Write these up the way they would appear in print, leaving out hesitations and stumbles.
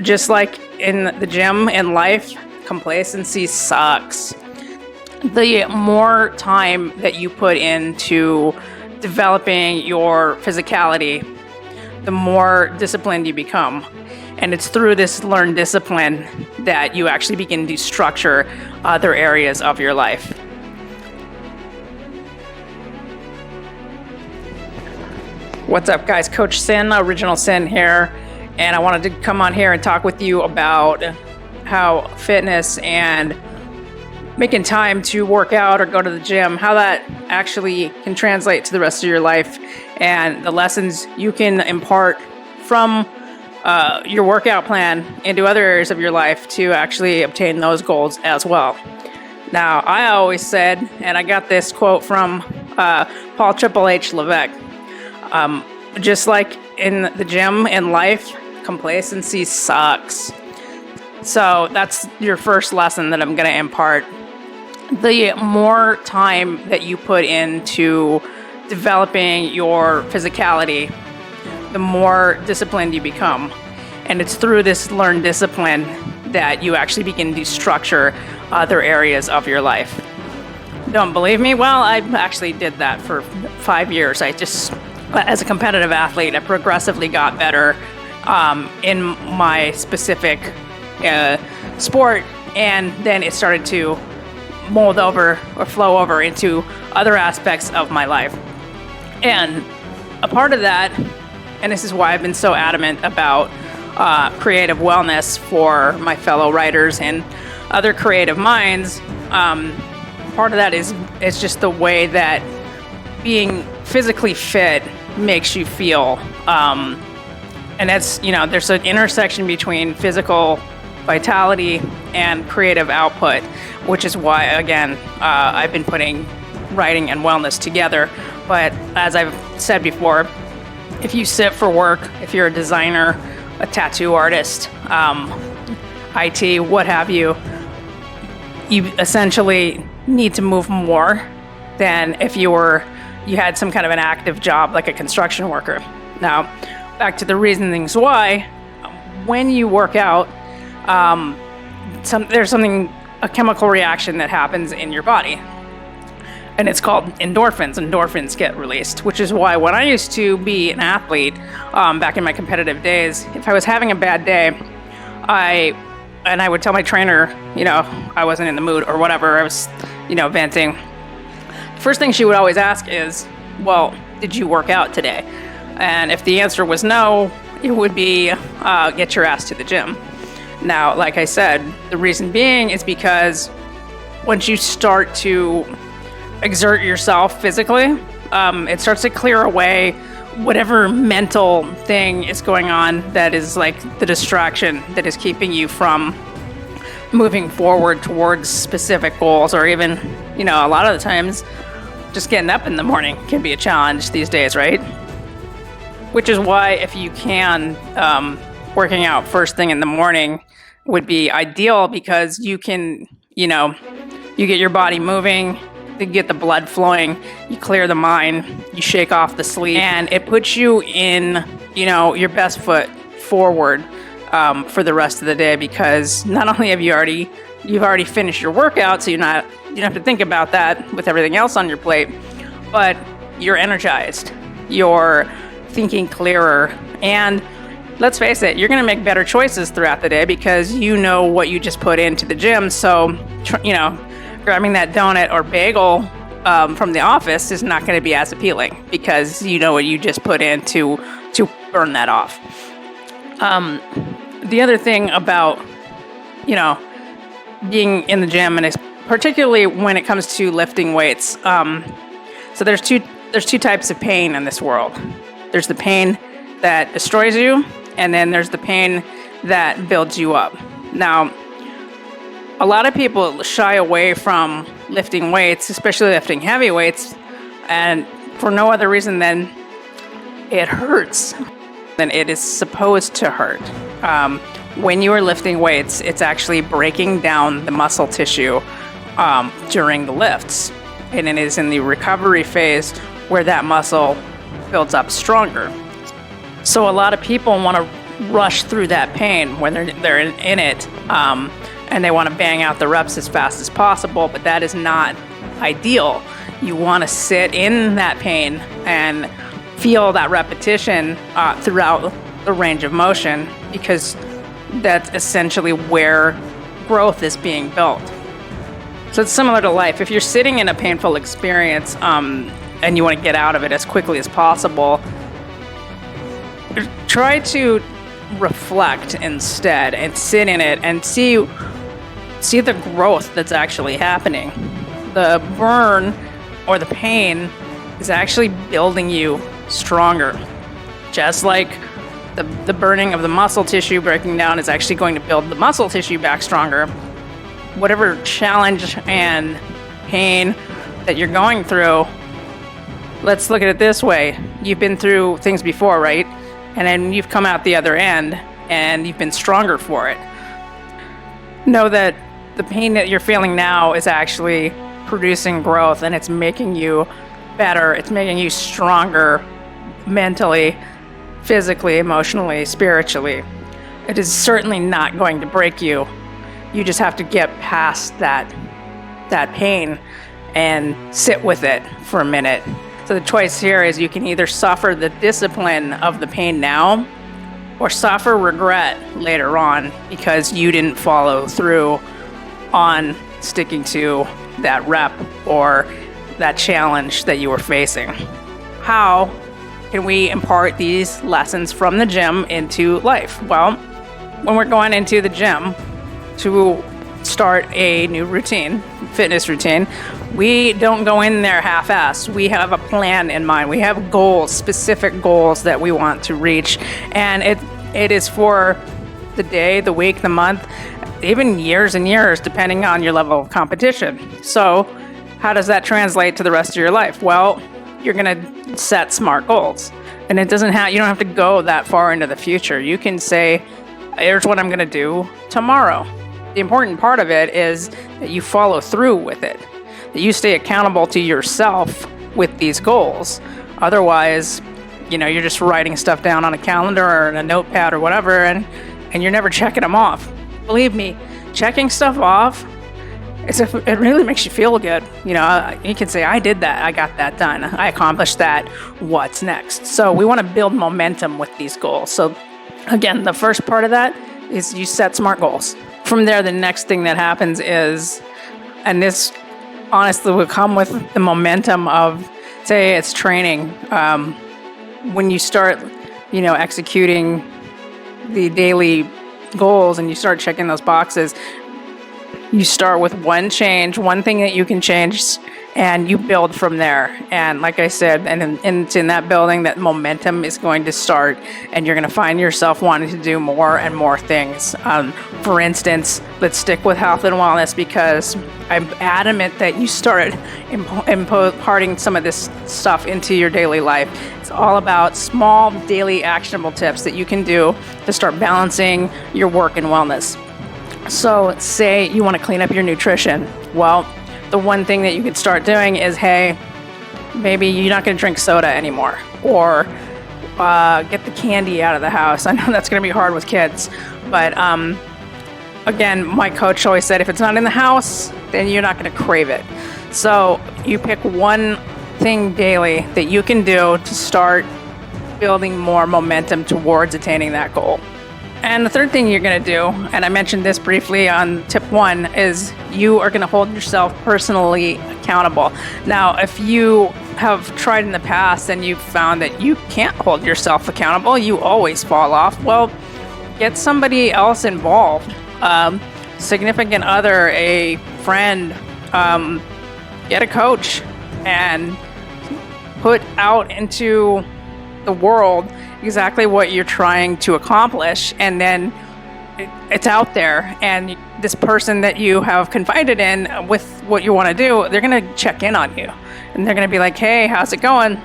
Just like in the gym and life, complacency sucks. The more time that you put into developing your physicality, the more disciplined you become. And it's through this learned discipline that you actually begin to structure other areas of your life. What's up, guys? Coach Sin, Original Sin here. And I wanted to come on here and talk with you about how fitness and making time to work out or go to the gym, how that actually can translate to the rest of your life and the lessons you can impart from your workout plan into other areas of your life to actually obtain those goals as well. Now, I always said, and I got this quote from Paul Triple H Levesque, just like in the gym and life, complacency sucks. So that's your first lesson that I'm going to impart. The more time that you put into developing your physicality, the more disciplined you become. And it's through this learned discipline that you actually begin to structure other areas of your life. Don't believe me? Well, I actually did that for 5 years. As a competitive athlete, I progressively got better in my specific sport, and then it started to mold over or flow over into other aspects of my life. And a part of that, and this is why I've been so adamant about creative wellness for my fellow writers and other creative minds, part of that is just the way that being physically fit makes you feel. And that's, there's an intersection between physical vitality and creative output, which is why, again, I've been putting writing and wellness together. But as I've said before, if you sit for work, if you're a designer, a tattoo artist, IT, what have you, you essentially need to move more than if you had some kind of an active job like a construction worker. Now, back to the reasonings why. When you work out, there's a chemical reaction that happens in your body, and it's called endorphins. Endorphins get released, which is why when I used to be an athlete, back in my competitive days, if I was having a bad day, I would tell my trainer, I wasn't in the mood or whatever, I was, venting. First thing she would always ask is, well, did you work out today? And if the answer was no, it would be get your ass to the gym. Now, like I said, the reason being is because once you start to exert yourself physically, it starts to clear away whatever mental thing is going on that is like the distraction that is keeping you from moving forward towards specific goals, or even, a lot of the times just getting up in the morning can be a challenge these days, right? Which is why if you can, working out first thing in the morning would be ideal, because you can, you get your body moving, you get the blood flowing, you clear the mind, you shake off the sleep, and it puts you in, your best foot forward for the rest of the day, because not only have you've already finished your workout, so you don't have to think about that with everything else on your plate, but you're energized, you're thinking clearer, and let's face it, you're going to make better choices throughout the day because you know what you just put into the gym. So, grabbing that donut or bagel from the office is not going to be as appealing because you know what you just put in to burn that off. The other thing about, being in the gym, and particularly when it comes to lifting weights, so there's two types of pain in this world. There's the pain that destroys you, and then there's the pain that builds you up. Now, a lot of people shy away from lifting weights, especially lifting heavy weights, and for no other reason than it hurts. Than it is supposed to hurt. When you are lifting weights, it's actually breaking down the muscle tissue during the lifts, and it is in the recovery phase where that muscle builds up stronger. So a lot of people want to rush through that pain when they're in it, and they want to bang out the reps as fast as possible, but that is not ideal. You want to sit in that pain and feel that repetition throughout the range of motion, because that's essentially where growth is being built. So it's similar to life. If you're sitting in a painful experience and you want to get out of it as quickly as possible, try to reflect instead and sit in it and see the growth that's actually happening. The burn or the pain is actually building you stronger. Just like the burning of the muscle tissue breaking down is actually going to build the muscle tissue back stronger. Whatever challenge and pain that you're going through, let's look at it this way. You've been through things before, right? And then you've come out the other end and you've been stronger for it. Know that the pain that you're feeling now is actually producing growth, and it's making you better. It's making you stronger mentally, physically, emotionally, spiritually. It is certainly not going to break you. You just have to get past that pain and sit with it for a minute. So the choice here is you can either suffer the discipline of the pain now or suffer regret later on because you didn't follow through on sticking to that rep or that challenge that you were facing. How can we impart these lessons from the gym into life? Well, when we're going into the gym to start a new routine, fitness routine, we don't go in there half-assed. We have a plan in mind. We have goals, specific goals that we want to reach. And it is for the day, the week, the month, even years and years, depending on your level of competition. So how does that translate to the rest of your life? Well, you're going to set SMART goals. And you don't have to go that far into the future. You can say, here's what I'm going to do tomorrow. The important part of it is that you follow through with it, that you stay accountable to yourself with these goals. Otherwise, you're just writing stuff down on a calendar or in a notepad or whatever, and you're never checking them off. Believe me, checking stuff off, it really makes you feel good. You can say, I did that, I got that done, I accomplished that, what's next? So we want to build momentum with these goals. So again, the first part of that is you set SMART goals. From there, the next thing that happens is, and this honestly will come with the momentum of, say it's training, when you start, executing the daily goals and you start checking those boxes, you start with one thing that you can change, and you build from there. And like I said, and it's in that building that momentum is going to start, and you're going to find yourself wanting to do more and more things. For instance, let's stick with health and wellness, because I'm adamant that you start imparting some of this stuff into your daily life. It's all about small daily actionable tips that you can do to start balancing your work and wellness. So say you want to clean up your nutrition. Well, the one thing that you could start doing is, hey, maybe you're not going to drink soda anymore, or get the candy out of the house. I know that's going to be hard with kids, but again, my coach always said, if it's not in the house, then you're not going to crave it. So you pick one thing daily that you can do to start building more momentum towards attaining that goal. And the third thing you're going to do, and I mentioned this briefly on tip 1, is you are going to hold yourself personally accountable. Now, if you have tried in the past and you've found that you can't hold yourself accountable, you always fall off, well, get somebody else involved. Significant other, a friend, get a coach, and put out into the world exactly what you're trying to accomplish, and then it's out there, and this person that you have confided in with what you want to do, they're going to check in on you, and they're going to be like, hey, how's it going?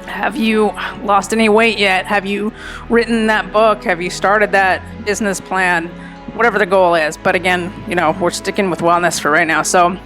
Have you lost any weight yet? Have you written that book? Have you started that business plan? Whatever the goal is. But again, we're sticking with wellness for right now. So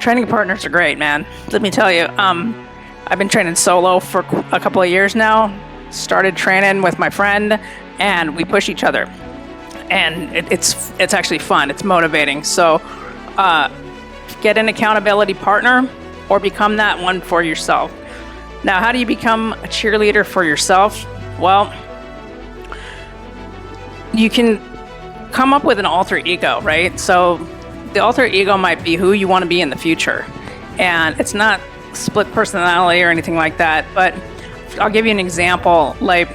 training partners are great, man. Let me tell you, I've been training solo for a couple of years now. Started training with my friend, and we push each other. And it's actually fun. It's motivating. So get an accountability partner or become that one for yourself. Now, how do you become a cheerleader for yourself? Well, you can come up with an alter ego, right? So the alter ego might be who you want to be in the future. And it's not split personality or anything like that. But I'll give you an example. Like,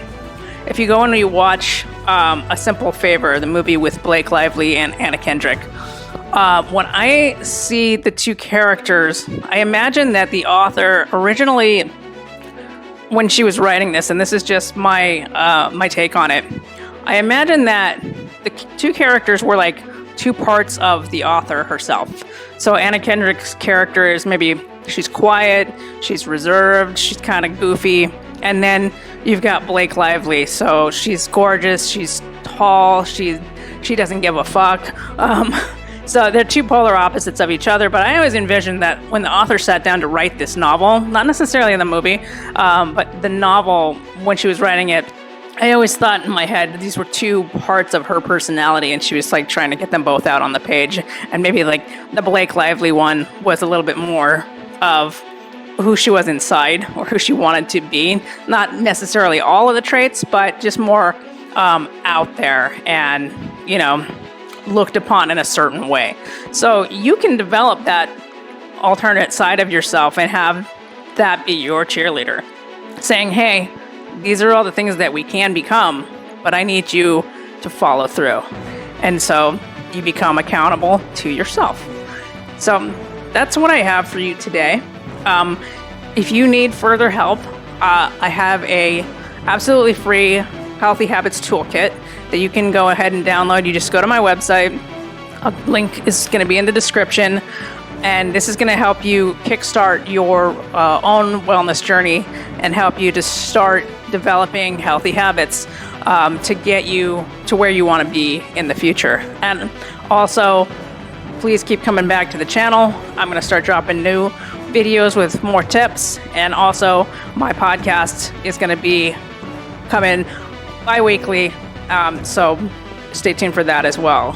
if you go and you watch A Simple Favor, the movie with Blake Lively and Anna Kendrick, when I see the two characters, I imagine that the author originally, when she was writing this, and this is just my my take on it, I imagine that the two characters were like two parts of the author herself. So Anna Kendrick's character is maybe she's quiet, she's reserved, she's kind of goofy, and then you've got Blake Lively. So she's gorgeous, she's tall, she doesn't give a fuck. So they're two polar opposites of each other, but I always envisioned that when the author sat down to write this novel, not necessarily in the movie, but the novel, when she was writing it, I always thought in my head these were two parts of her personality, and she was like trying to get them both out on the page. And maybe like the Blake Lively one was a little bit more of who she was inside or who she wanted to be. Not necessarily all of the traits, but just more out there and, you know, looked upon in a certain way. So you can develop that alternate side of yourself and have that be your cheerleader, saying, hey, these are all the things that we can become, but I need you to follow through. And so you become accountable to yourself. So that's what I have for you today. If you need further help, I have a absolutely free Healthy Habits Toolkit that you can go ahead and download. You just go to my website. A link is going to be in the description. And this is going to help you kickstart your own wellness journey and help you to start developing healthy habits to get you to where you want to be in the future. And also, please keep coming back to the channel. I'm going to start dropping new videos with more tips. And also, my podcast is going to be coming bi-weekly. So stay tuned for that as well.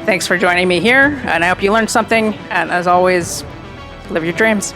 Thanks for joining me here, and I hope you learned something. And as always, live your dreams.